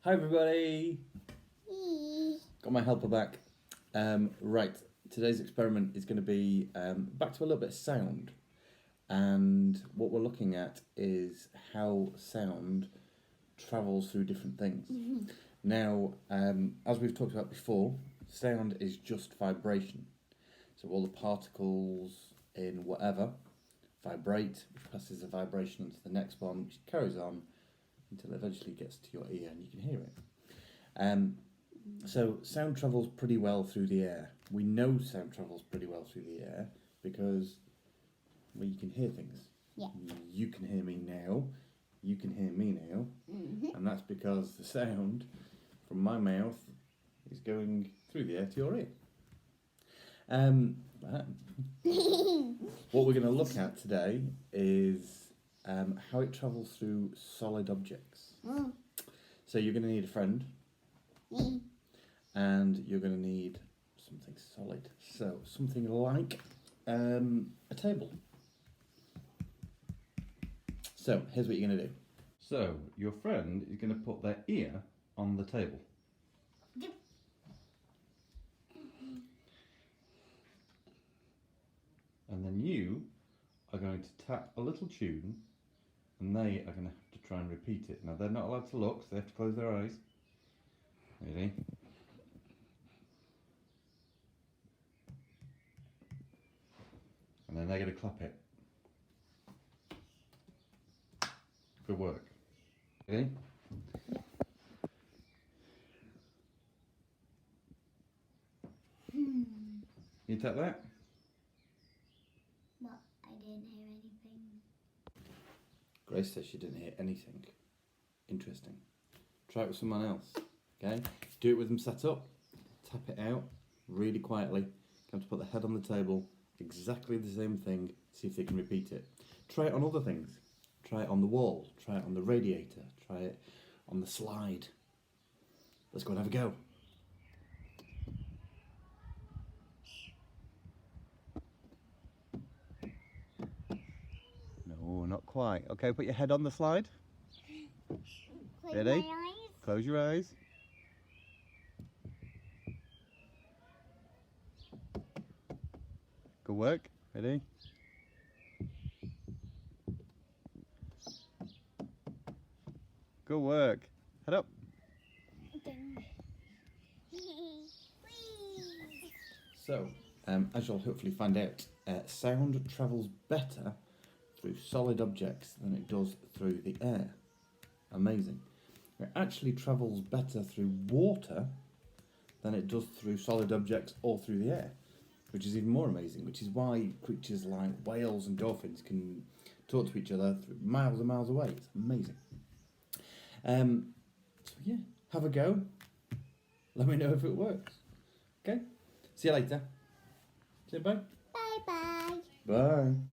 Hi everybody! Got my helper back. Right, today's experiment is going to be back to a little bit of sound. And what we're looking at is how sound travels through different things. Now, as we've talked about before, sound is just vibration. So all the particles in whatever vibrate, which passes the vibration onto the next one, which carries on until it eventually gets to your ear and you can hear it. So sound travels pretty well through the air. We know sound travels pretty well through the air because, well, you can hear things. Yeah. You can hear me now. You can hear me now. And that's because the sound from my mouth is going through the air to your ear. What we're going to look at today is how it travels through solid objects. So you're going to need a friend. And you're going to need something solid. So something like a table. So here's what you're going to do. So your friend is going to put their ear on the table. Yep. And then you are going to tap a little tune and they are going to have to try and repeat it. Now they're not allowed to look, so they have to close their eyes. Ready? And then they're going to clap it. Good work. Ready? You tap that? But I didn't hear anything. Grace says she didn't hear anything. Interesting. Try it with someone else. Okay? Do it with them sat up. Tap it out really quietly. Come to put the head on the table. Exactly the same thing. See if they can repeat it. Try it on other things. Try it on the wall. Try it on the radiator. Try it on the slide. Let's go and have a go. No, not quite. Okay, put your head on the slide. Close Ready? my eyes. Close your eyes. Good work. Ready? Good work. Head up. So, as you'll hopefully find out, sound travels better through solid objects than it does through the air. Amazing. It actually travels better through water than it does through solid objects or through the air, which is even more amazing, which is why creatures like whales and dolphins can talk to each other miles and miles away. It's amazing. So yeah, have a go. Let me know if it works. Okay? See you later. Say bye. Bye bye. Bye.